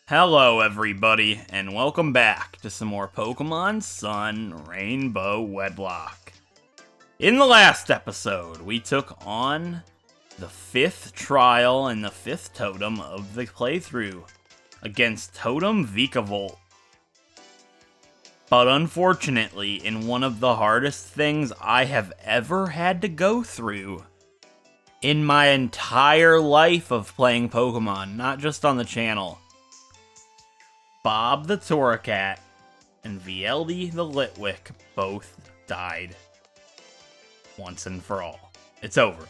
Hello everybody, and welcome back to some more Pokémon Sun Rainbow Wedlocke. In the last episode, we took on the 5th trial and the 5th totem of the playthrough against Totem Vikavolt. But unfortunately, in one of the hardest things I have ever had to go through in my entire life of playing Pokemon, not just on the channel, Bob the Torracat and VLD the Litwick both died. Once and for all. It's over.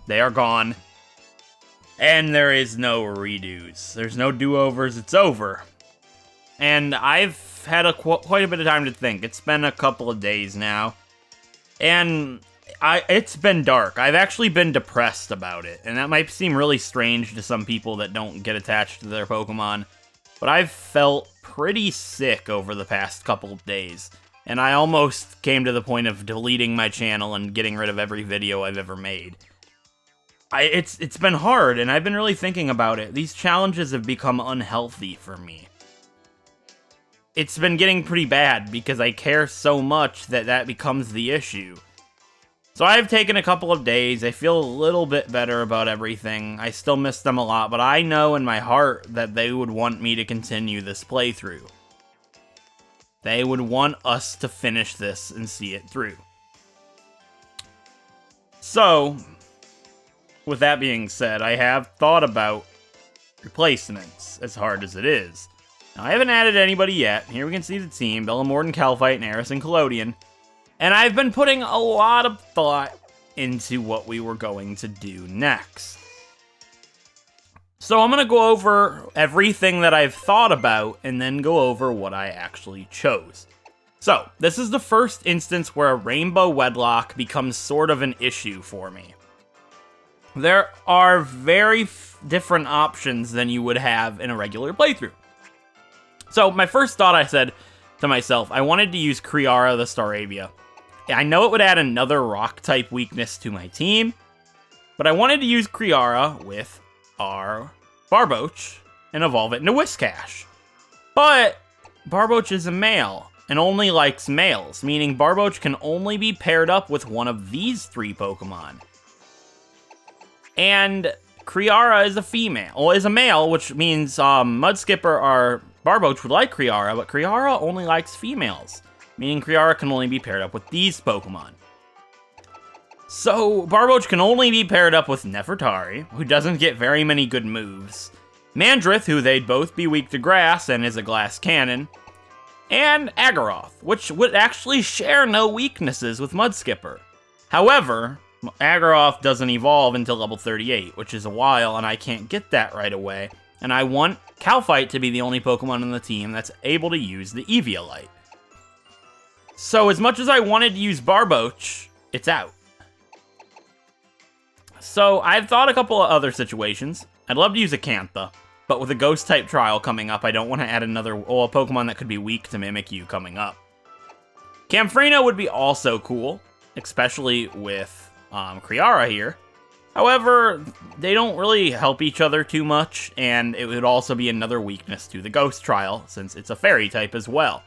They are gone. And there is no redos. There's no do-overs. It's over. And I've had quite a bit of time to think. It's been a couple of days now. And it's been dark. I've actually been depressed about it. And that might seem really strange to some people that don't get attached to their Pokemon. But I've felt pretty sick over the past couple of days, and I almost came to the point of deleting my channel and getting rid of every video I've ever made. It's been hard, and I've been really thinking about it. These challenges have become unhealthy for me. It's been getting pretty bad because I care so much that becomes the issue. So I've taken a couple of days. I feel a little bit better about everything. I still miss them a lot, but I know in my heart that they would want me to continue this playthrough. They would want us to finish this and see it through. So, with that being said, I have thought about replacements, as hard as it is. Now, I haven't added anybody yet. Here we can see the team: Bellamort, Calphite, Naris, and Collodion. And I've been putting a lot of thought into what we were going to do next. So I'm going to go over everything that I've thought about and then go over what I actually chose. So, this is the first instance where a Rainbow Wedlocke becomes sort of an issue for me. There are very different options than you would have in a regular playthrough. So, my first thought, I said to myself, I wanted to use Kriara the Staravia. I know it would add another rock-type weakness to my team, but I wanted to use Kriara with our Barboach and evolve it into Whiscash. But Barboach is a male and only likes males, meaning Barboach can only be paired up with one of these 3 Pokemon. And Kriara is a female, or is a male, which means Mudskipper or Barboach would like Kriara, but Kriara only likes females, meaning Kriara can only be paired up with these Pokemon. So, Barboach can only be paired up with Nefertari, who doesn't get very many good moves, Mandrith, who they'd both be weak to grass and is a glass cannon, and Agaroth, which would actually share no weaknesses with Mudskipper. However, Agaroth doesn't evolve until level 38, which is a while, and I can't get that right away, and I want Calphite to be the only Pokemon on the team that's able to use the Eviolite. So, as much as I wanted to use Barboach, it's out. So, I've thought a couple of other situations. I'd love to use a Cantha, but with a Ghost-type trial coming up, I don't want to add another a Pokemon that could be weak to Mimikyu coming up. Camfrino would be also cool, especially with Kriara here. However, they don't really help each other too much, and it would also be another weakness to the Ghost trial, since it's a Fairy type as well.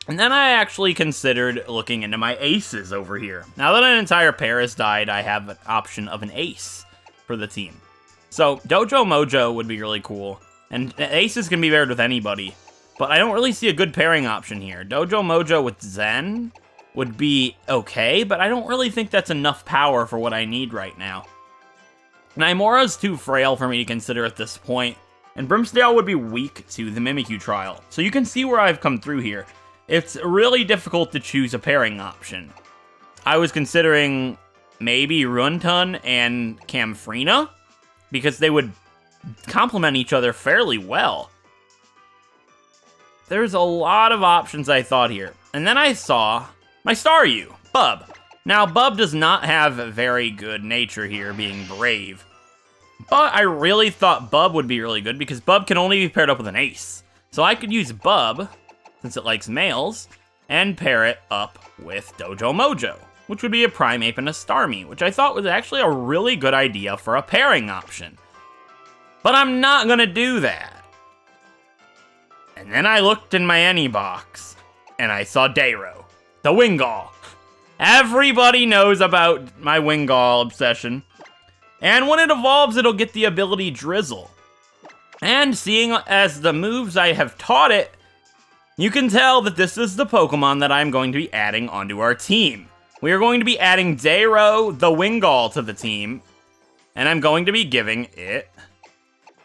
And then I actually considered looking into my aces over here. Now that an entire pair has died, I have an option of an ace for the team. So, Dojo Mojo would be really cool, and aces can be paired with anybody, but I don't really see a good pairing option here. Dojo Mojo with Zen would be okay, but I don't really think that's enough power for what I need right now. Nymora's too frail for me to consider at this point, and Brimstale would be weak to the Mimikyu trial. So you can see where I've come through here. It's really difficult to choose a pairing option. I was considering maybe Runtun and Camfrina, because they would complement each other fairly well. There's a lot of options I thought here. And then I saw my Staryu, Bub. Now, Bub does not have a very good nature here, being brave. But I really thought Bub would be really good, because Bub can only be paired up with an ace. So I could use Bub, since it likes males, and pair it up with Dojo Mojo, which would be a Primeape and a Starmie, which I thought was actually a really good idea for a pairing option. But I'm not gonna do that. And then I looked in my any box, and I saw Dayro, the Wingull. Everybody knows about my Wingull obsession. And when it evolves, it'll get the ability Drizzle. And seeing as the moves I have taught it, you can tell that this is the Pokemon that I'm going to be adding onto our team. We are going to be adding Dayro, the Wingull, to the team, and I'm going to be giving it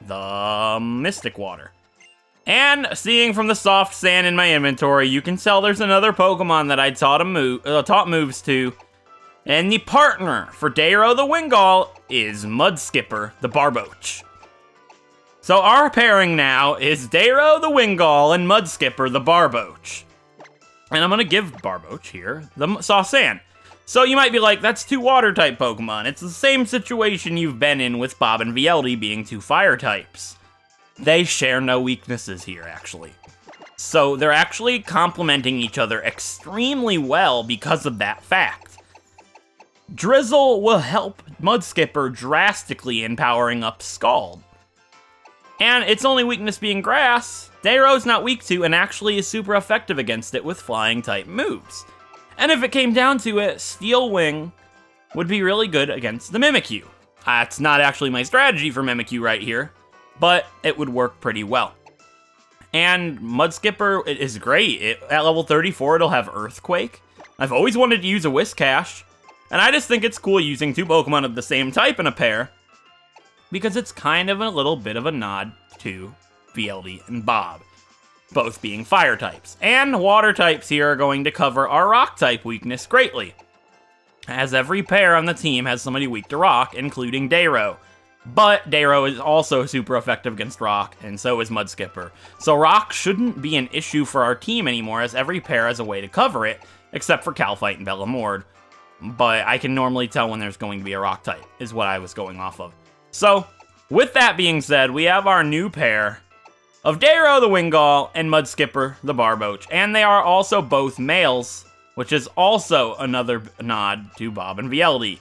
the Mystic Water. And seeing from the soft sand in my inventory, you can tell there's another Pokemon that I taught moves to, and the partner for Dayro, the Wingull, is Mudskipper, the Barboach. So our pairing now is Dayro, the Wingull, and Mudskipper, the Barboach. And I'm gonna give Barboach here the soft sand. So you might be like, that's two water-type Pokemon. It's the same situation you've been in with Bob and Vieldy being two fire types. They share no weaknesses here, actually. So they're actually complementing each other extremely well because of that fact. Drizzle will help Mudskipper drastically in powering up Scald. And its only weakness being Grass, Dayro's not weak to and actually is super effective against it with flying-type moves. And if it came down to it, Steel Wing would be really good against the Mimikyu. That's not actually my strategy for Mimikyu right here, but it would work pretty well. And Mudskipper is great. At level 34, it'll have Earthquake. I've always wanted to use a Whiscash, and I just think it's cool using two Pokemon of the same type in a pair, because it's kind of a little bit of a nod to Vieldy and Bob, both being fire types. And water types here are going to cover our rock type weakness greatly, as every pair on the team has somebody weak to rock, including Dayro. But Dayro is also super effective against rock, and so is Mudskipper. So rock shouldn't be an issue for our team anymore, as every pair has a way to cover it, except for Calphite and Bellamord. But I can normally tell when there's going to be a rock type, is what I was going off of. So, with that being said, we have our new pair of Dayro, the Wingull, and Mudskipper, the Barboach. And they are also both males, which is also another nod to Bob and Vieldy.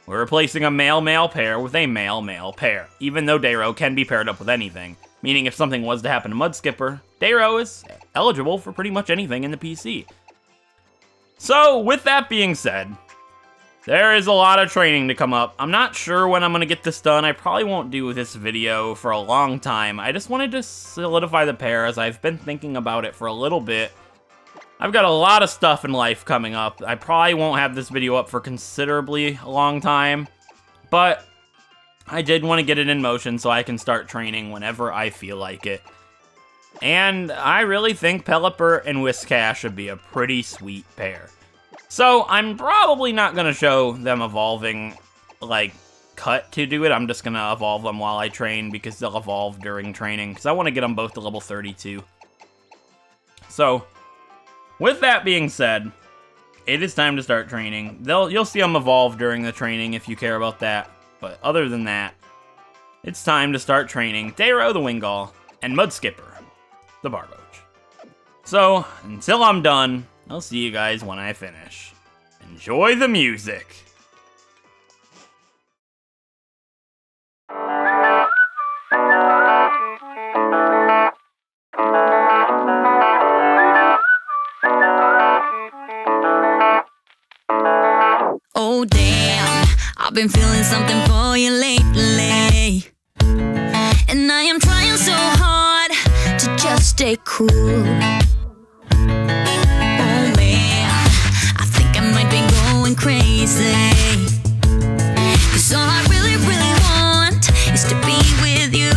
We're replacing a male-male pair with a male-male pair, even though Dayro can be paired up with anything. Meaning if something was to happen to Mudskipper, Dayro is eligible for pretty much anything in the PC. So, with that being said, there is a lot of training to come up. I'm not sure when I'm going to get this done. I probably won't do this video for a long time. I just wanted to solidify the pair as I've been thinking about it for a little bit. I've got a lot of stuff in life coming up. I probably won't have this video up for considerably a long time, but I did want to get it in motion so I can start training whenever I feel like it. And I really think Pelipper and Whiscash should be a pretty sweet pair. So, I'm probably not going to show them evolving, like, cut to do it. I'm just going to evolve them while I train, because they'll evolve during training, because I want to get them both to level 32. So, with that being said, it is time to start training. You'll see them evolve during the training if you care about that, but other than that, it's time to start training Dayro, the Wingull, and Mudskipper, the Barboach. So, until I'm done, I'll see you guys when I finish. Enjoy the music! Oh damn, I've been feeling something for you lately, and I am trying so hard to just stay cool. Crazy, 'cause all I really, really want is to be with you.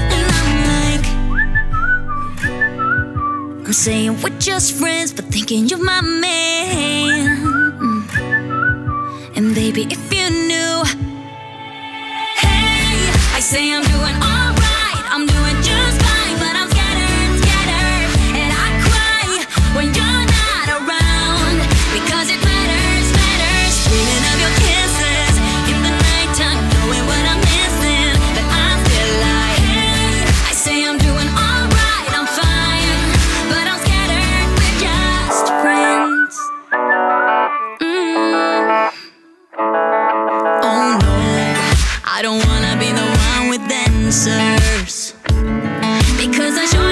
And I'm saying we're just friends, but thinking you're my man. And baby, if you knew, hey, I say I'm doing alright, I'm doing just fine, but I'm scattered, and I cry when you're not around. Because it matters, dreaming of your kisses in the nighttime, knowing what I'm missing, but I'm still like, hey, I say I'm doing alright, I'm fine, but I'm scattered, we're just friends. Oh no, I don't wanna be the one with answers, because I sure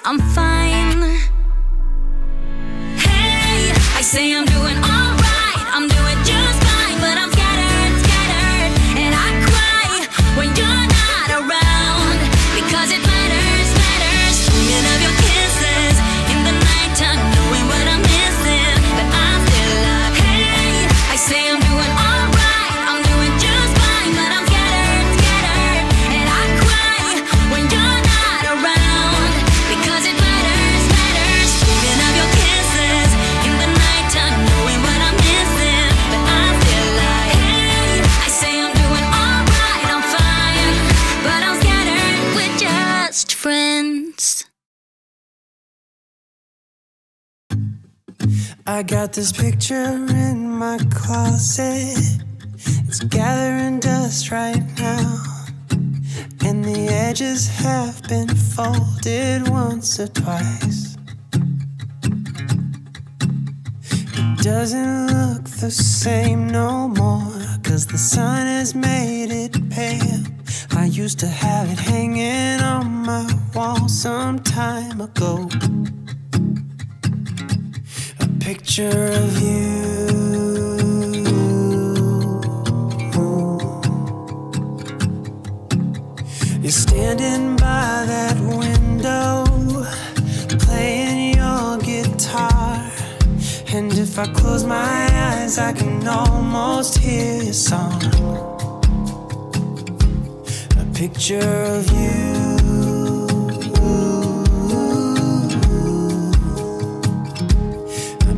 I'm fine. Hey, I say I'm doing alright, I'm doing just fine, but I'm scattered, scattered, and I cry when you're not around, because it matters, matters. Dreaming of your kisses in the nighttime, knowing what I'm missing, but I'm still alive. Hey, I say I'm doing alright, I'm doing just fine, but I'm scattered, scattered, and I cry when you're not around, because it matters, matters. Dreaming of your kisses in the nighttime, knowing what I'm missing, but I'm still alive. Hey, I say I'm doing alright, I'm fine, but I'm scattered, we're just friends. I got this picture in my closet. It's gathering dust right now, and the edges have been folded once or twice. It doesn't look the same no more, 'cause the sun has made it pale. I used to have it hanging on my wall some time ago. Picture of you. You're standing by that window, playing your guitar, and if I close my eyes, I can almost hear your song. A picture of you.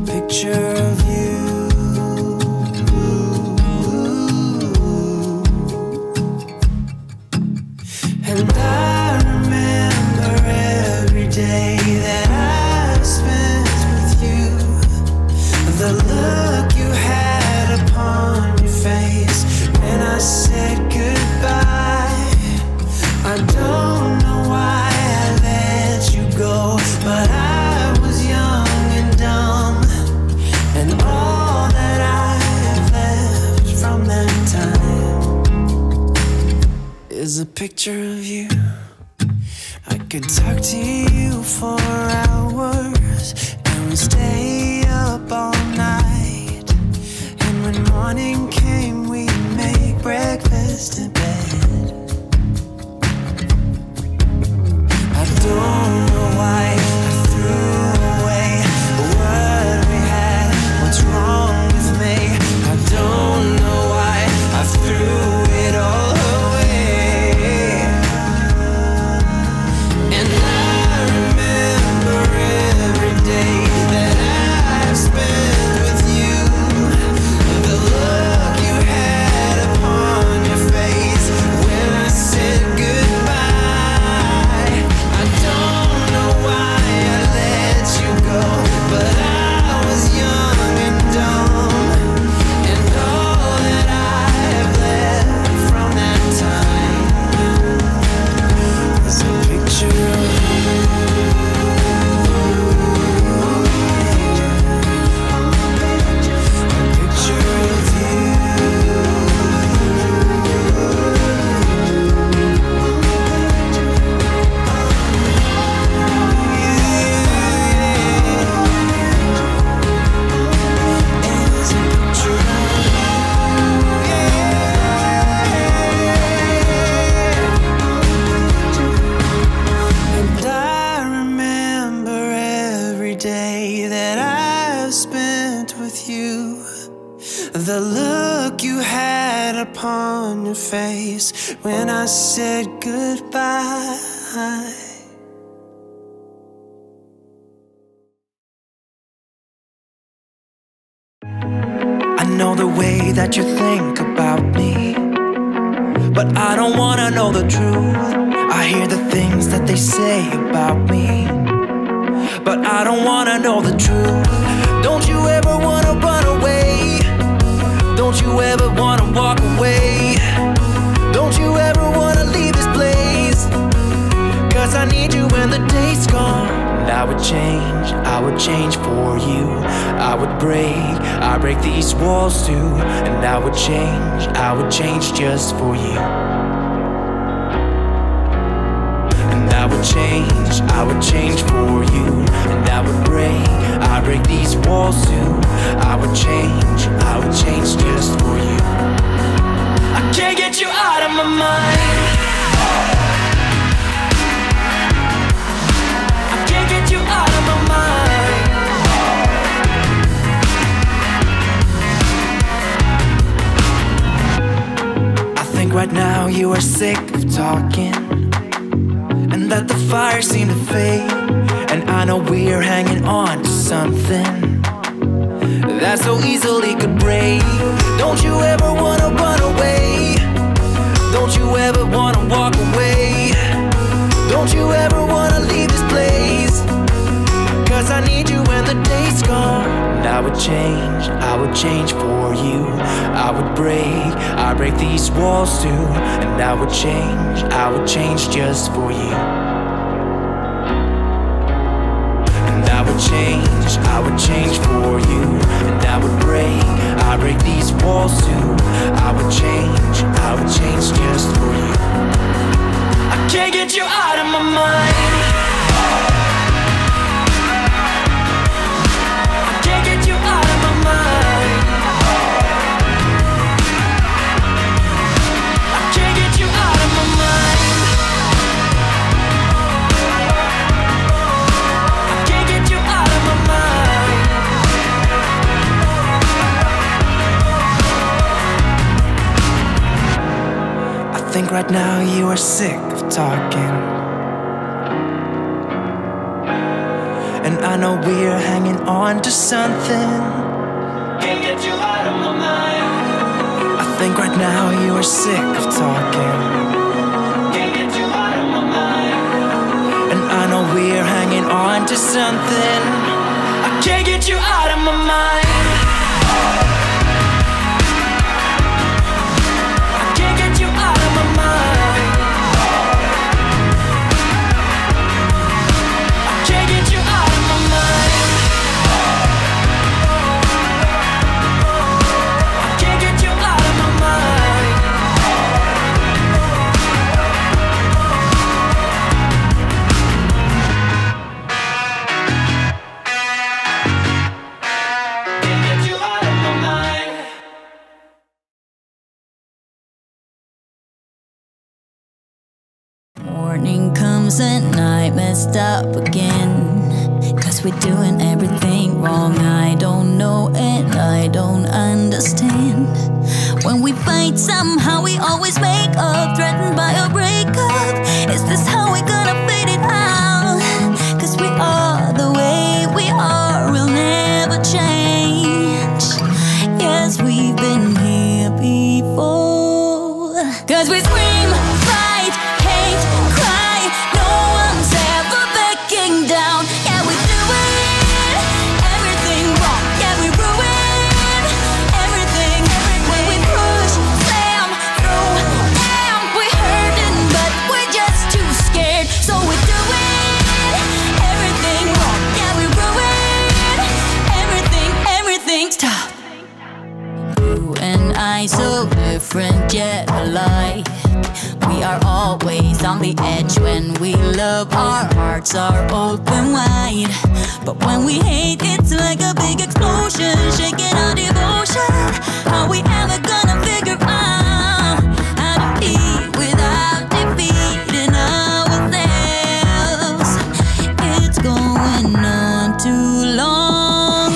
Picture of you. And I remember every day that I spent with you, the look you had upon your face when I said goodbye. I don't know why I let you go, but I was young and dumb, and all that I have left from that time is a picture of you. I could talk to you for hours, and we'd stay up all night, and when morning came, we'd make breakfast in bed. I don't know why I threw away what we had. What's wrong with me? I don't know why I threw it all away. And I remember every day that I've spent with you, the look you had upon your face when I said goodbye. I don't know why I let you go, but I was young and dumb, and all that I have left from that time is a picture of you. A picture of you. It's a picture of And I remember every day that I've spent with you, the look you had upon your face when I said goodbye. I know the way that you think about me, but I don't wanna know the truth. I hear the things that they say about me, but I don't wanna know the truth. Don't you ever wanna run away? Don't you ever wanna walk away? Don't you ever wanna leave this place? 'Cause I need you when the day's gone. And I would change for you. I would break these walls too. And I would change just for you. And I would change for break these walls too. I would change just for you. I can't get you out of my mind. I can't get you out of my mind. I think right now you are sick of talking, and that the fire seemed to fade. And I know we're hanging on to something that so easily could break. Don't you ever wanna run away? Don't you ever wanna walk away? Don't you ever wanna leave this place? Cause I need you when the day's gone. And I would change for you. I would break these walls too. And I would change just for you. I would change for you. And I would break these walls too. I would change just for you. I can't get you out of my mind. I can't get you out of my mind. I can't get you out of my mind. I think right now you are sick of talking, and I know we're hanging on to something. Can't get you out of my mind. I think right now you are sick of talking. Can't get you out of my mind. And I know we're hanging on to something. I can't get you out of my mind. Morning comes and I messed up again, 'cause we're doing everything wrong. I don't know and I don't understand. When we fight somehow we always make up, threatened by a breakup. Is this how we're gonna fade it out? 'Cause we are the way we are, we'll never change. Yes, we've been here before. 'Cause we scream, fight, hate, cry. No one's ever backing down. Yeah, we do it. Everything wrong. Yeah, we ruin everything. When we push, slam, through, damn, we're hurting, but we're just too scared. So we do it. Everything wrong. Yeah, we ruin everything. Stop. You and I so different yet alike. We are always on the edge. When we love, our hearts are open wide. But when we hate, it's like a big explosion, shaking our devotion. Are we ever gonna figure out how to be without defeating ourselves? It's going on too long.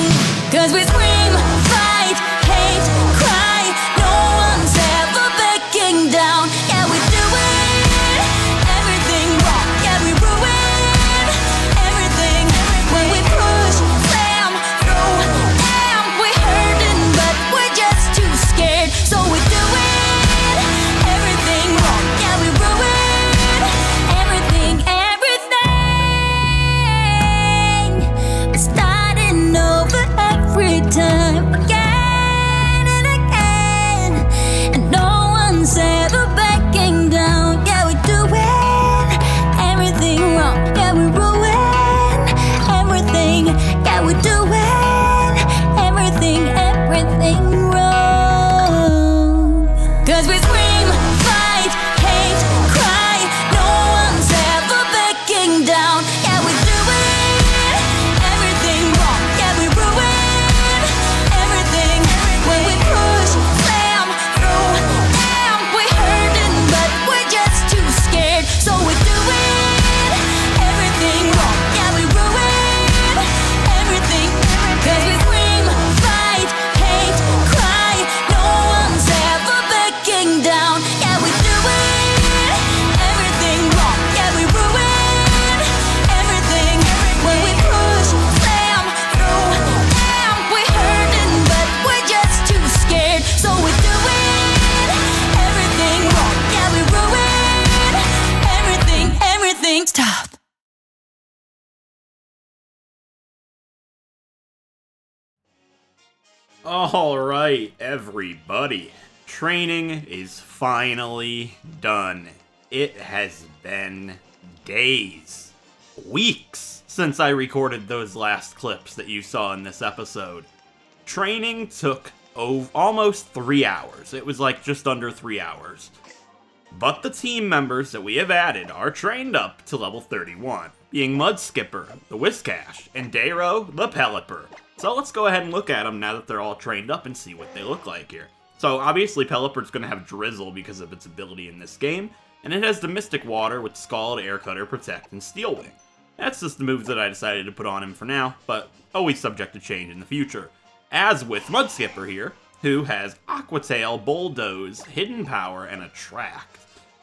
'Cause we scream, fight, hate, cry. No one's ever backing down. Yeah, we do it. Everything wrong. Yeah, we ruin everything. When we push, slam, through, damn, we're hurting, but we're just too scared. Alright, everybody. Training is finally done. It has been days, weeks since I recorded those last clips that you saw in this episode. Training took almost 3 hours. It was like just under 3 hours. But the team members that we have added are trained up to level 31, being Mudskipper, the Whiscash, and Dayro, the Pelipper. So let's go ahead and look at them now that they're all trained up and see what they look like here. So obviously Pelipper's going to have Drizzle because of its ability in this game, and it has the Mystic Water with Scald, Air Cutter, Protect, and Steel Wing. That's just the moves that I decided to put on him for now, but always subject to change in the future. As with Mudskipper here, who has Aqua Tail, Bulldoze, Hidden Power, and Attract.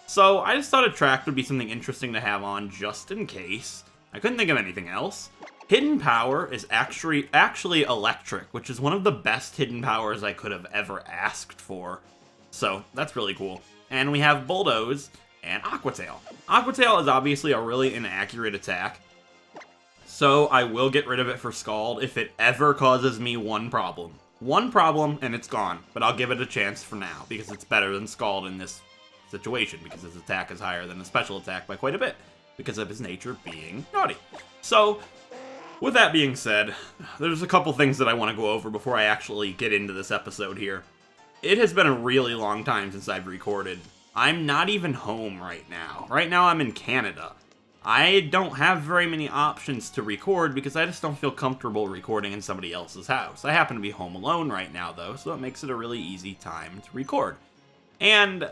So I just thought Attract would be something interesting to have on just in case. I couldn't think of anything else. Hidden Power is actually Electric, which is one of the best hidden powers I could have ever asked for. So that's really cool. And we have Bulldoze and Aqua Tail. Aqua Tail is obviously a really inaccurate attack, so I will get rid of it for Scald if it ever causes me one problem. One problem and it's gone, but I'll give it a chance for now because it's better than Scald in this situation because his attack is higher than a special attack by quite a bit because of his nature being naughty. So with that being said, there's a couple things that I want to go over before I actually get into this episode here. It has been a really long time since I've recorded. I'm not even home right now. Right now I'm in Canada. I don't have very many options to record because I just don't feel comfortable recording in somebody else's house. I happen to be home alone right now though, so it makes it a really easy time to record. And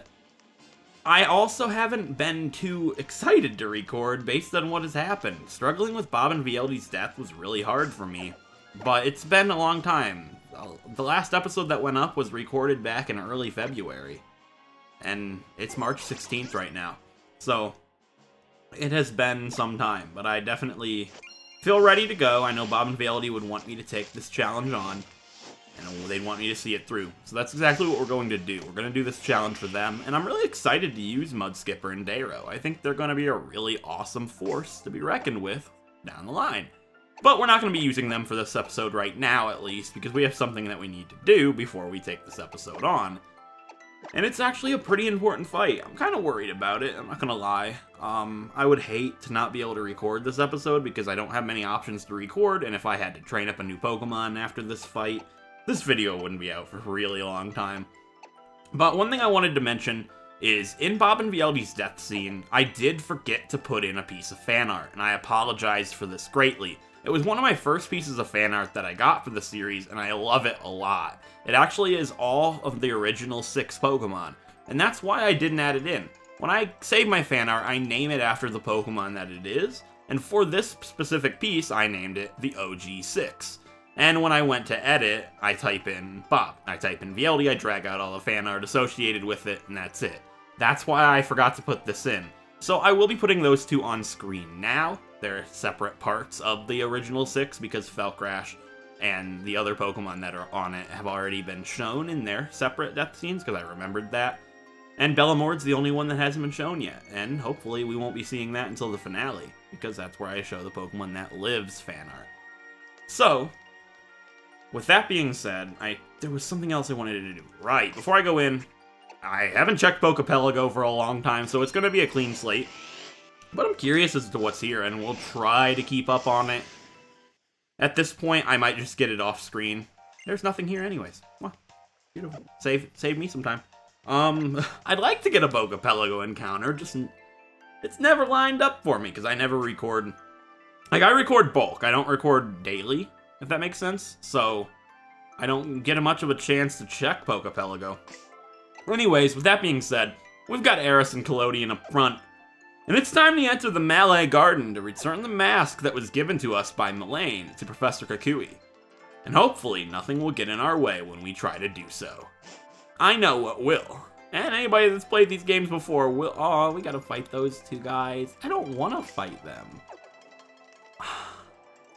I also haven't been too excited to record based on what has happened. Struggling with Bob and VLD's death was really hard for me, but it's been a long time. The last episode that went up was recorded back in early February, and it's March 16th right now. So it has been some time, but I definitely feel ready to go. I know Bob and VLD would want me to take this challenge on, and they'd want me to see it through. So that's exactly what we're going to do. We're going to do this challenge for them, and I'm really excited to use Mudskipper and Dayro. I think they're going to be a really awesome force to be reckoned with down the line. But we're not going to be using them for this episode right now, at least, because we have something that we need to do before we take this episode on. And it's actually a pretty important fight. I'm kind of worried about it, I'm not going to lie. I would hate to not be able to record this episode because I don't have many options to record, and if I had to train up a new Pokemon after this fight, this video wouldn't be out for a really long time. But one thing I wanted to mention is, in Bob and VLD's death scene, I did forget to put in a piece of fan art, and I apologize for this greatly. It was one of my first pieces of fan art that I got for the series, and I love it a lot. It actually is all of the original 6 Pokemon, and that's why I didn't add it in. When I save my fan art, I name it after the Pokemon that it is, and for this specific piece, I named it the OG6. And when I went to edit, I type in Bob, I type in VLD, I drag out all the fan art associated with it, and that's it. That's why I forgot to put this in. So I will be putting those two on screen now. They're separate parts of the original 6 because Felcrash and the other Pokemon that are on it have already been shown in their separate death scenes because I remembered that. And Bellamord's the only one that hasn't been shown yet, and hopefully we won't be seeing that until the finale because that's where I show the Pokemon that lives fan art. So, with that being said, there was something else I wanted to do. Right, before I go in, I haven't checked Pokepelago for a long time, so it's going to be a clean slate. But I'm curious as to what's here, and we'll try to keep up on it. At this point, I might just get it off screen. There's nothing here anyways. Well, beautiful. Save me some time. I'd like to get a Pokepelago encounter, just it's never lined up for me, because I never record. Like, I record bulk, I don't record daily, if that makes sense. So, I don't get much of a chance to check Pokepelago. Anyways, with that being said, we've got Eris and Collodion up front, and it's time to enter the Malie Garden to return the mask that was given to us by Marriland to Professor Kukui. And hopefully nothing will get in our way when we try to do so. I know what will. And anybody that's played these games before will... Oh, we gotta fight those two guys. I don't want to fight them.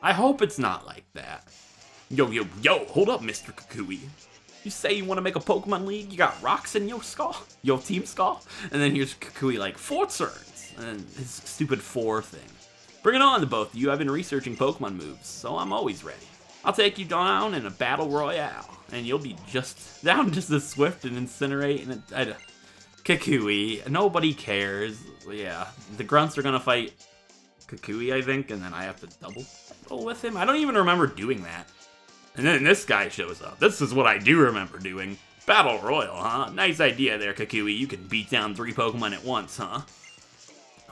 I hope it's not like that. Yo, hold up, Mr. Kukui. You say you want to make a Pokemon League? You got rocks in your skull? Your team skull? And then here's Kukui like, 4 turns. And his stupid 4 thing. Bring it on to both of you. I've been researching Pokemon moves, so I'm always ready. I'll take you down in a battle royale, and you'll be just as swift and incinerate and Kukui. Nobody cares. Yeah, the grunts are gonna fight Kukui, I think, and then I have to double with him. I don't even remember doing that. And then this guy shows up. This is what I do remember doing. Battle Royal, huh? Nice idea there, Kukui. You can beat down 3 Pokemon at once, huh?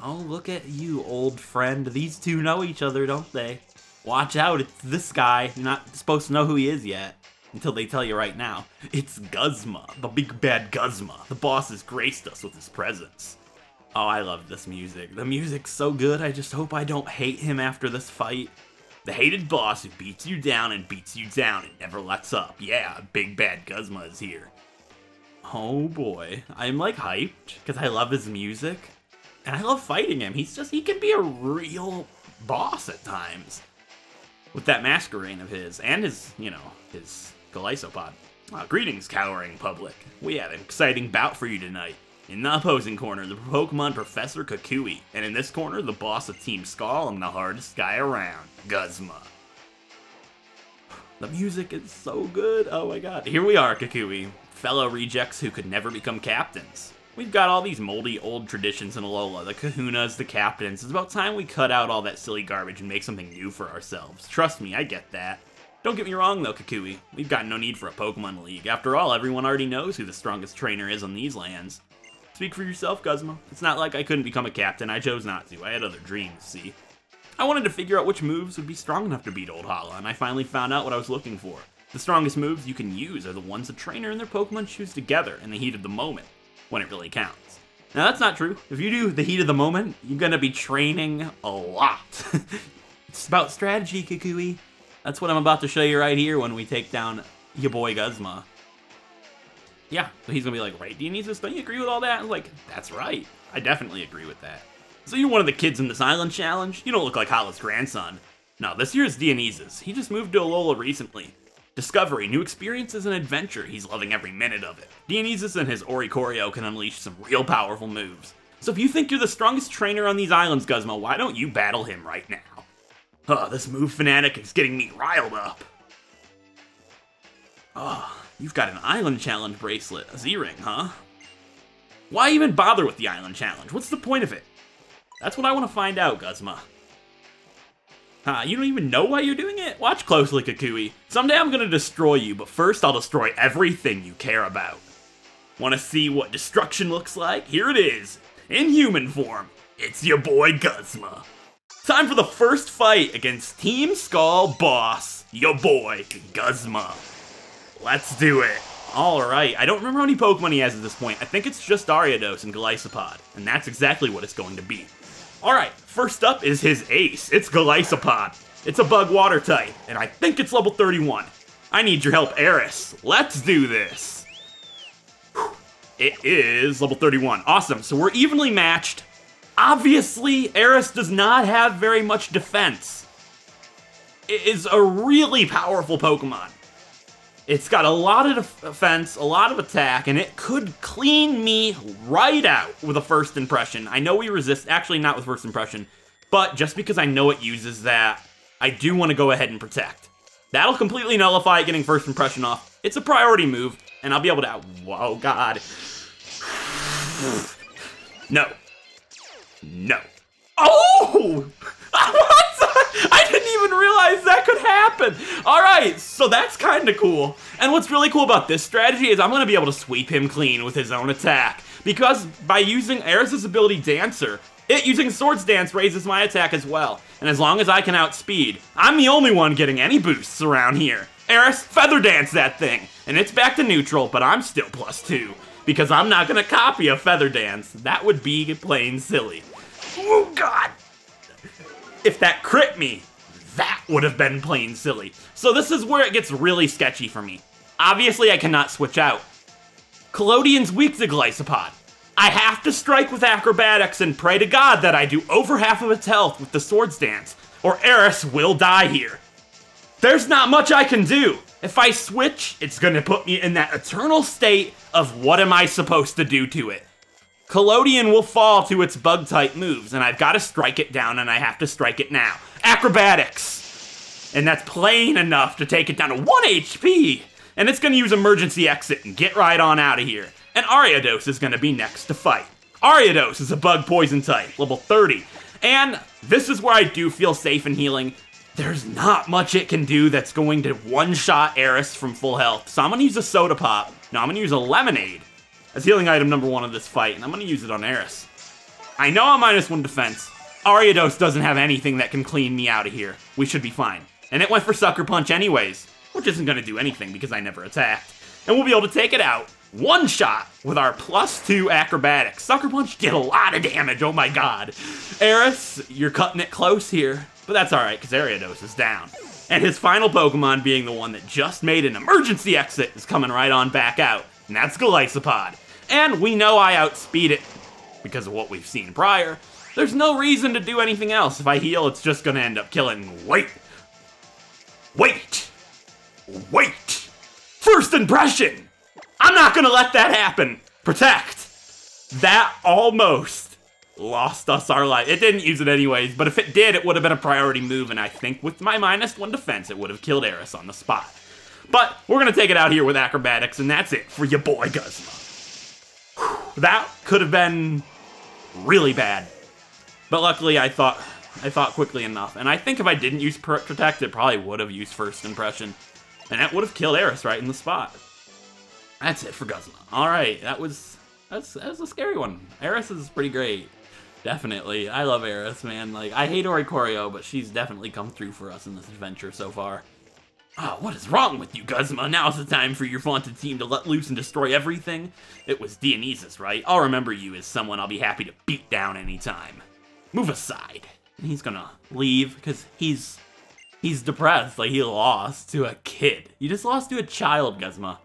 Oh, look at you, old friend. These two know each other, don't they? Watch out, it's this guy. You're not supposed to know who he is yet. Until they tell you right now. It's Guzma, the big bad Guzma. The boss has graced us with his presence. Oh, I love this music. The music's so good, I just hope I don't hate him after this fight. The hated boss who beats you down and beats you down and never lets up. Yeah, big bad Guzma is here. Oh boy, I'm like hyped because I love his music. And I love fighting him. He can be a real boss at times. With that masquerade of his and his, his Golisopod. Greetings, cowering public. We have an exciting bout for you tonight. In the opposing corner, the Pokemon Professor Kukui. And in this corner, the boss of Team Skull and the hardest guy around, Guzma. The music is so good. Oh my god. Here we are, Kukui. Fellow rejects who could never become captains. We've got all these moldy old traditions in Alola. The kahunas, the captains. It's about time we cut out all that silly garbage and make something new for ourselves. Trust me, I get that. Don't get me wrong though, Kukui. We've got no need for a Pokemon League. After all, everyone already knows who the strongest trainer is on these lands. Speak for yourself, Guzma. It's not like I couldn't become a captain. I chose not to. I had other dreams, see? I wanted to figure out which moves would be strong enough to beat Old Hala, and I finally found out what I was looking for. The strongest moves you can use are the ones a trainer and their Pokemon choose together in the heat of the moment, when it really counts. Now that's not true. If you do the heat of the moment, you're gonna be training a lot. It's about strategy, Kukui. That's what I'm about to show you right here when we take down your boy Guzma. Yeah, so he's gonna be like, right, Dionysus, don't you agree with all that? I'm like, that's right. I definitely agree with that. So you're one of the kids in this island challenge? You don't look like Hala's grandson. No, this year's Dionysus. He just moved to Alola recently. Discovery, new experiences, and adventure. He's loving every minute of it. Dionysus and his Oricorio can unleash some real powerful moves. So if you think you're the strongest trainer on these islands, Guzma, why don't you battle him right now? This move fanatic is getting me riled up. You've got an Island Challenge bracelet, a Z-Ring, huh? Why even bother with the Island Challenge? What's the point of it? That's what I want to find out, Guzma. You don't even know why you're doing it? Watch closely, Kukui. Someday I'm gonna destroy you, but first I'll destroy everything you care about. Want to see what destruction looks like? Here it is, in human form. It's your boy Guzma. Time for the first fight against Team Skull boss, your boy Guzma. Let's do it. Alright, I don't remember how many Pokemon he has at this point. I think it's just Ariados and Golisopod, and that's exactly what it's going to be. Alright, first up is his ace. It's Golisopod. It's a bug water type, and I think it's level 31. I need your help, Eris. Let's do this. Whew. It is level 31. Awesome, so we're evenly matched. Obviously, Eris does not have very much defense. It is a really powerful Pokemon. It's got a lot of defense, a lot of attack, and it could clean me right out with a first impression. I know we resist, actually not with first impression, but just because I know it uses that, I do want to go ahead and protect. That'll completely nullify it getting first impression off. It's a priority move, and I'll be able to, whoa, God. No. No. Oh! What? I didn't even realize that could happen. All right, so that's kind of cool. And what's really cool about this strategy is I'm going to be able to sweep him clean with his own attack. Because by using Eris' ability Dancer, it using Swords Dance raises my attack as well. And as long as I can outspeed, I'm the only one getting any boosts around here. Eris, Feather Dance that thing. And it's back to neutral, but I'm still +2. Because I'm not going to copy a Feather Dance. That would be plain silly. Oh, God. If that crit me, that would have been plain silly. So this is where it gets really sketchy for me. Obviously, I cannot switch out. Collodian's weak to Golisopod. I have to strike with acrobatics and pray to God that I do over half of its health with the Swords Dance, or Eris will die here. There's not much I can do. If I switch, it's gonna put me in that eternal state of what am I supposed to do to it. Collodian will fall to its bug-type moves, and I've got to strike it down, and I have to strike it now. Acrobatics! And that's plain enough to take it down to 1 HP. And it's gonna use emergency exit and get right on out of here. And Ariados is gonna be next to fight. Ariados is a bug poison type, level 30. And this is where I do feel safe in healing. There's not much it can do that's going to one-shot Eris from full health. So I'm gonna use a Soda Pop. No, I'm gonna use a Lemonade as healing item number 1 of this fight, and I'm gonna use it on Eris. I know I'm -1 defense. Ariados doesn't have anything that can clean me out of here. We should be fine. And it went for Sucker Punch anyways, which isn't gonna do anything because I never attacked. And we'll be able to take it out one shot with our +2 acrobatics. Sucker Punch did a lot of damage, oh my god. Eris, you're cutting it close here, but that's alright because Ariados is down. And his final Pokemon, being the one that just made an emergency exit, is coming right on back out, and that's Golisopod. And we know I outspeed it because of what we've seen prior. There's no reason to do anything else. If I heal, it's just gonna end up killing. Wait! First impression! I'm not gonna let that happen! Protect! That almost lost us our life. It didn't use it anyways, but if it did, it would have been a priority move, and I think with my -1 defense, it would have killed Eris on the spot. But we're gonna take it out here with acrobatics, and that's it for your boy Guzma. Whew, that could have been really bad. But luckily, I thought quickly enough, and I think if I didn't use Protect, it probably would have used First Impression, and that would have killed Eris right in the spot. That's it for Guzma. Alright, that was a scary one. Eris is pretty great. Definitely. I love Eris, man. Like, I hate Oricorio, but she's definitely come through for us in this adventure so far. Oh, what is wrong with you, Guzma? Now's the time for your vaunted team to let loose and destroy everything. It was Dionysus, right? I'll remember you as someone I'll be happy to beat down anytime. Move aside. And he's gonna leave because he's depressed. Like, he lost to a kid. You just lost to a child, Guzma.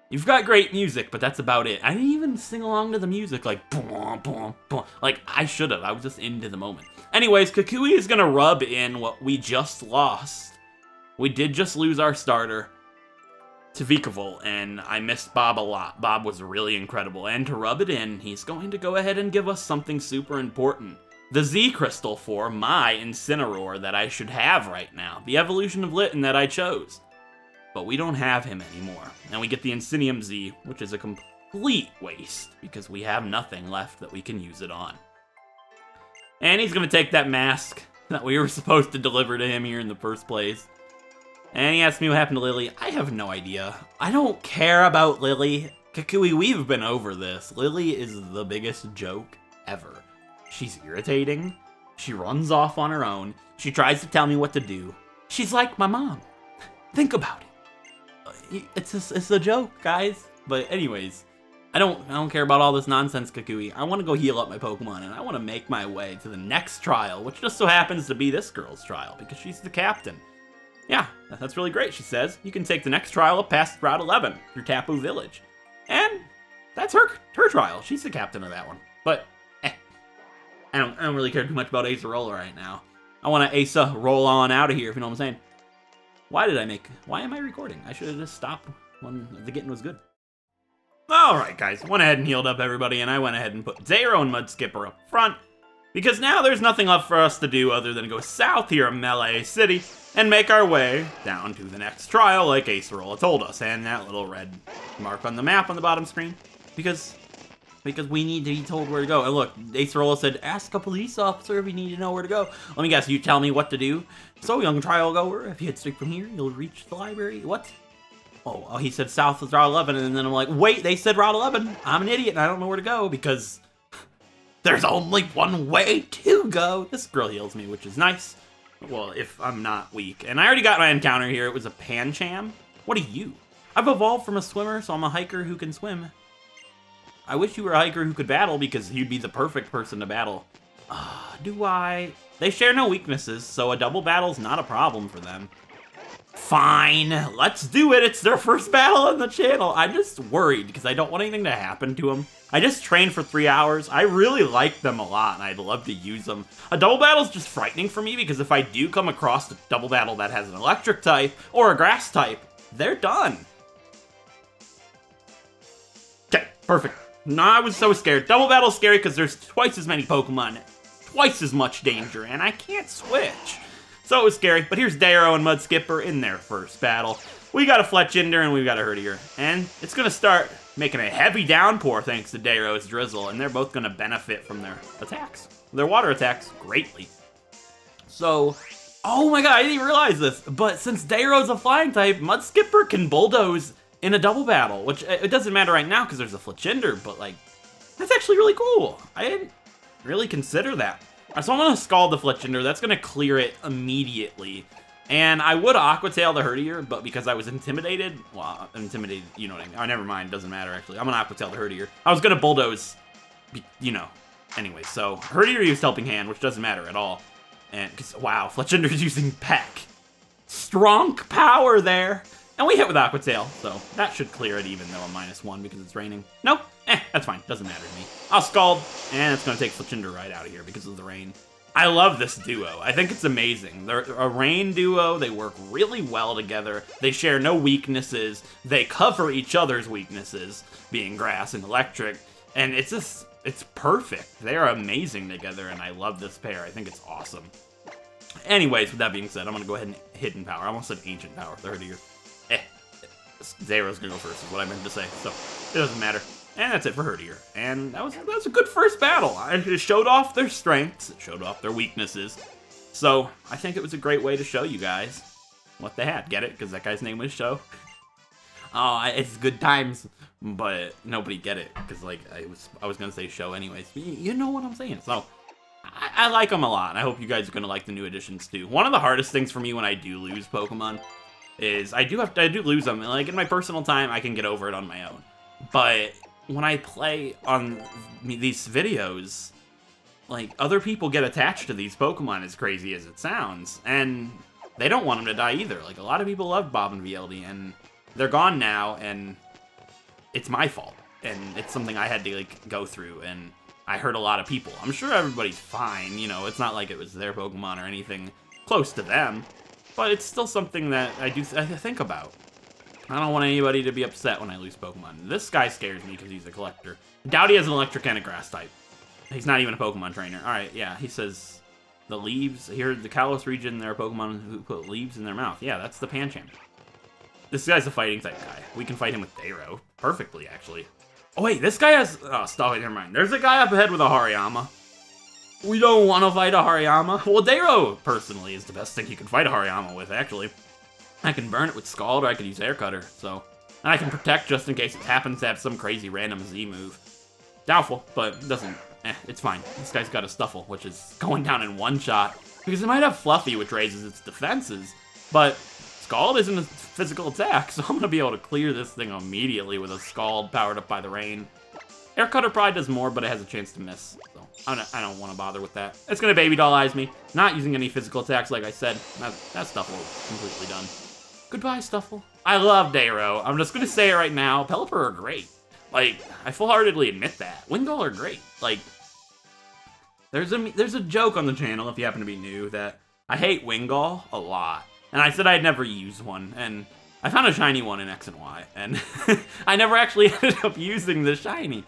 You've got great music, but that's about it. I didn't even sing along to the music, like, boom, boom, boom. Like, I should have. I was just into the moment. Anyways, Kukui is gonna rub in what we just lost. We did just lose our starter to Vikavolt, and I missed Bob a lot. Bob was really incredible, and to rub it in, he's going to go ahead and give us something super important. The Z Crystal for my Incineroar that I should have right now. The evolution of Litten that I chose. But we don't have him anymore. And we get the Insinium Z, which is a complete waste, because we have nothing left that we can use it on. And he's going to take that mask that we were supposed to deliver to him here in the first place. And he asked me what happened to Lily. I have no idea. I don't care about Lily. Kukui, we've been over this. Lily is the biggest joke ever. She's irritating. She runs off on her own. She tries to tell me what to do. She's like my mom. Think about it. It's a joke, guys. But anyways, I don't care about all this nonsense, Kukui. I want to go heal up my Pokemon, and I want to make my way to the next trial, which just so happens to be this girl's trial, because she's the captain. Yeah, that's really great, she says. You can take the next trial up past Route 11 through Tapu Village. And that's her trial. She's the captain of that one. But, I don't really care too much about Acerola right now. I want to Asa roll on out of here, if you know what I'm saying. Why am I recording? I should have just stopped when the getting was good. Alright guys, went ahead and healed up everybody, and I went ahead and put Zero and Mudskipper up front, because now there's nothing left for us to do other than go south here in Melee City, and make our way down to the next trial like Acerola told us, and that little red mark on the map on the bottom screen, because we need to be told where to go. And look, Acerola said, ask a police officer if you need to know where to go. Let me guess, you tell me what to do? So, young trial goer, if you head straight from here, you'll reach the library. What? Oh, he said south is Route 11, and then I'm like, wait, they said Route 11. I'm an idiot, and I don't know where to go, because there's only one way to go. This girl heals me, which is nice. Well, if I'm not weak. And I already got my encounter here. It was a Pancham. What are you? I've evolved from a swimmer, so I'm a hiker who can swim. I wish you were a hiker who could battle, because you'd be the perfect person to battle. Do I? They share no weaknesses, so a double battle's not a problem for them. Fine, let's do it. It's their first battle on the channel. I'm just worried, because I don't want anything to happen to them. I just trained for 3 hours. I really like them a lot, and I'd love to use them. A double battle's just frightening for me, because if I do come across a double battle that has an electric type, or a grass type, they're done. Okay, perfect. No, I was so scared. Double battle's scary because there's twice as many Pokemon, twice as much danger, and I can't switch. So it was scary, but here's Darrow and Mud Skipper in their first battle. We got a Fletchinder and we've got a Herdier, and it's gonna start making a heavy downpour thanks to Darrow's drizzle, and they're both gonna benefit from their attacks, their water attacks, greatly. So, oh my god, I didn't even realize this, but since Darrow's a flying type, Mud Skipper can bulldoze in a double battle, which it doesn't matter right now because there's a Fletchinder, but like, that's actually really cool. I didn't really consider that. So I'm gonna Scald the Fletchinder, that's gonna clear it immediately. And I would Aqua Tail the Herdier, but because I was intimidated, well, intimidated, you know what I mean. Oh, never mind, doesn't matter actually. I'm gonna Aqua Tail the Herdier. I was gonna bulldoze, you know. Anyway, so Herdier used Helping Hand, which doesn't matter at all. And, cause, wow, Fletchinder's using Peck. Strong power there. And we hit with Aqua Tail, so that should clear it even though I'm -1 because it's raining. Nope, that's fine, doesn't matter to me. I'll Scald, and it's gonna take Fletchinder right out of here because of the rain. I love this duo. I think it's amazing. They're a rain duo. They work really well together. They share no weaknesses. They cover each other's weaknesses, being grass and electric. And it's just, it's perfect. They are amazing together, and I love this pair. I think it's awesome. Anyways, with that being said, I'm going to go ahead and Hidden Power. I almost said Ancient Power, 30 or... Zero's going to go first is what I meant to say, so it doesn't matter. And that's it for Herdier. And that was a good first battle. It showed off their strengths. It showed off their weaknesses. So I think it was a great way to show you guys what they had. Get it? Because that guy's name was Show. Oh, it's good times. But nobody get it. Because like I was going to say Show anyways. But you know what I'm saying. So I like them a lot. And I hope you guys are going to like the new additions too. One of the hardest things for me when I do lose Pokemon is I do lose them. And like in my personal time, I can get over it on my own. But when I play on these videos, like, other people get attached to these Pokemon, as crazy as it sounds, and they don't want them to die either. Like, a lot of people love Bob and VLD, and they're gone now, and it's my fault, and it's something I had to, like, go through, and I hurt a lot of people. I'm sure everybody's fine, you know, it's not like it was their Pokemon or anything close to them, but it's still something that I think about. I don't want anybody to be upset when I lose Pokemon. This guy scares me because he's a collector. I doubt he has an electric and a grass type. He's not even a Pokemon trainer. Alright, yeah, he says the leaves. Here, the Kalos region, there are Pokemon who put leaves in their mouth. Yeah, that's the Pancham. This guy's a fighting type guy. We can fight him with Darrow. Perfectly, actually. Oh, wait, this guy has... Oh, stop it, never mind. There's a guy up ahead with a Hariyama. We don't want to fight a Hariyama. Well, Darrow, personally, is the best thing you can fight a Hariyama with, actually. I can burn it with Scald, or I could use Air Cutter, so... And I can Protect just in case it happens to have some crazy random Z move. Doubtful, but it doesn't... it's fine. This guy's got a Stuffle, which is going down in one shot. Because it might have Fluffy, which raises its defenses. But Scald isn't a physical attack, so I'm going to be able to clear this thing immediately with a Scald powered up by the rain. Air Cutter probably does more, but it has a chance to miss. So I don't want to bother with that. It's going to Baby Doll Eyes me. Not using any physical attacks, like I said. That Stuffle is completely done. Goodbye, Stuffle. I love Darrow. I'm just going to say it right now. Pelipper are great. Like, I full-heartedly admit that. Wingull are great. Like, there's a joke on the channel, if you happen to be new, that I hate Wingull a lot. And I said I'd never use one, and I found a shiny one in X and Y, and I never actually ended up using the shiny.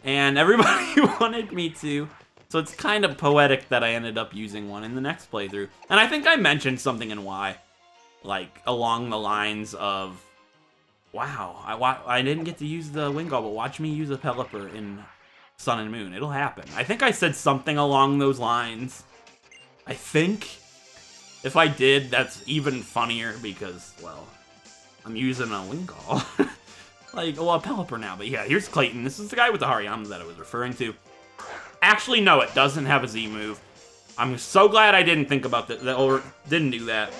And everybody wanted me to, so it's kind of poetic that I ended up using one in the next playthrough. And I think I mentioned something in Y, like, along the lines of, wow, I didn't get to use the Wingull, but watch me use a Pelipper in Sun and Moon. It'll happen. I think I said something along those lines. I think. If I did, that's even funnier because, well, I'm using a Wingull. Like, well, a Pelipper now. But yeah, here's Clayton. This is the guy with the Hariyama that I was referring to. Actually, no, it doesn't have a Z move. I'm so glad I didn't think about that, or didn't do that.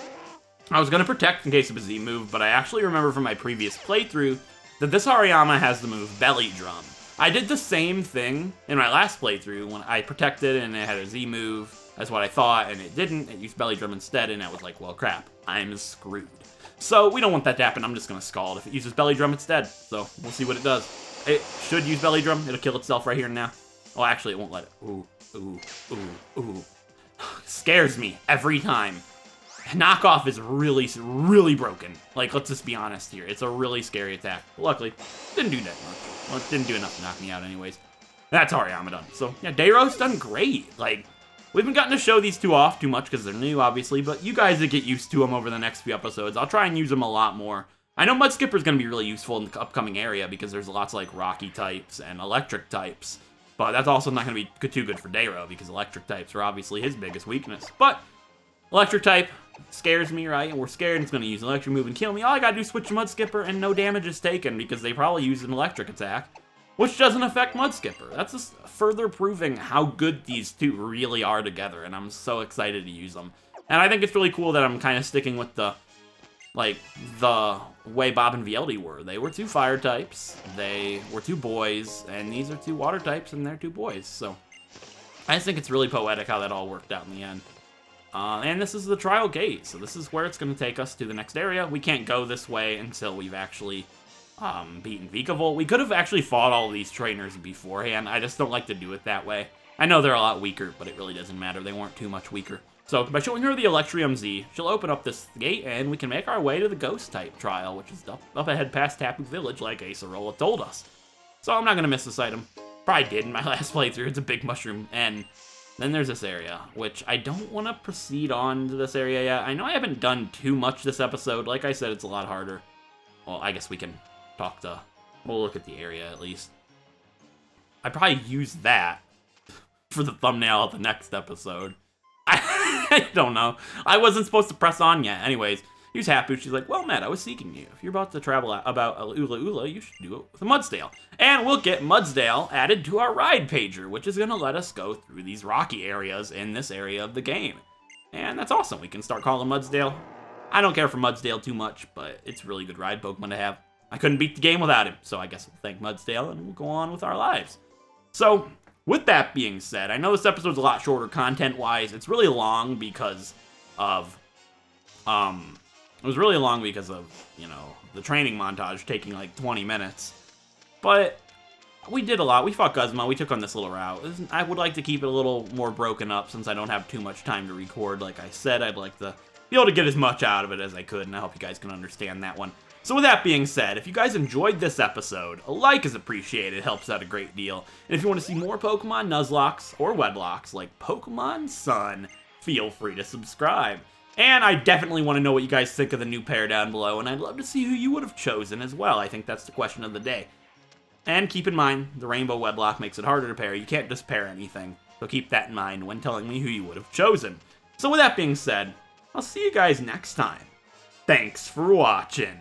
I was going to Protect in case of a Z move, but I actually remember from my previous playthrough that this Hariyama has the move Belly Drum. I did the same thing in my last playthrough when I Protected and it had a Z move. That's what I thought, and it didn't. It used Belly Drum instead, and I was like, well, crap, I'm screwed. So we don't want that to happen. I'm just going to Scald if it uses Belly Drum instead. So we'll see what it does. It should use Belly Drum. It'll kill itself right here and now. Oh, actually, it won't let it. Ooh, ooh, ooh, ooh. Scares me every time. Knockoff is really, really broken. Like, let's just be honest here. It's a really scary attack. But luckily, didn't do that much. Well, it didn't do enough to knock me out anyways. That's Hariyama done. So, yeah, Darrow's done great. Like, We haven't gotten to show these two off too much because they're new, obviously, but you guys will get used to them over the next few episodes. I'll try and use them a lot more. I know Mud Skipper's going to be really useful in the upcoming area because there's lots of like rocky types and electric types. But that's also not going to be too good for Dayro because electric types are obviously his biggest weakness. But electric type scares me, right? And we're scared and it's going to use an electric move and kill me. All I got to do is switch to Mud Skipper and no damage is taken because they probably use an electric attack, which doesn't affect Mud Skipper. That's just further proving how good these two really are together, and I'm so excited to use them. And I think it's really cool that I'm kind of sticking with the way Bob and VLD were. They were two fire types, they were two boys, and these are two water types, and they're two boys. So I just think it's really poetic how that all worked out in the end. And this is the trial gate, so this is where it's going to take us to the next area. We can't go this way until we've actually beaten Vikavolt. We could have actually fought all of these trainers beforehand. I just don't like to do it that way. I know they're a lot weaker, but it really doesn't matter. They weren't too much weaker. So by showing her the Electrium Z, she'll open up this gate, and we can make our way to the Ghost-type trial, which is up ahead past Tapu Village, like Acerola told us. So I'm not going to miss this item. Probably did in my last playthrough. It's a big mushroom, and then there's this area, which I don't want to proceed on to this area yet. I know I haven't done too much this episode. Like I said, it's a lot harder. Well, I guess we can we'll look at the area at least. I probably use that for the thumbnail of the next episode. I don't know. I wasn't supposed to press on yet. Anyways, here's Hapu. She's like, well, Matt, I was seeking you. If you're about to travel about Ula Ula, you should do it with a Mudsdale. And we'll get Mudsdale added to our ride pager, which is going to let us go through these rocky areas in this area of the game. And that's awesome. We can start calling Mudsdale. I don't care for Mudsdale too much, but it's a really good ride Pokemon to have. I couldn't beat the game without him, so I guess we'll thank Mudsdale and we'll go on with our lives. So, with that being said, I know this episode's a lot shorter content-wise. It's really long because of, it was really long because of, you know, the training montage taking like 20 minutes. But we did a lot. We fought Guzma. We took on this little route. I would like to keep it a little more broken up since I don't have too much time to record. Like I said, I'd like to be able to get as much out of it as I could, and I hope you guys can understand that one. So with that being said, if you guys enjoyed this episode, a like is appreciated, helps out a great deal. And if you want to see more Pokemon Nuzlocks or Wedlocks like Pokemon Sun, feel free to subscribe. And I definitely want to know what you guys think of the new pair down below, and I'd love to see who you would have chosen as well. I think that's the question of the day. And keep in mind, the Rainbow Wedlocke makes it harder to pair. You can't just pair anything, so keep that in mind when telling me who you would have chosen. So with that being said, I'll see you guys next time. Thanks for watching.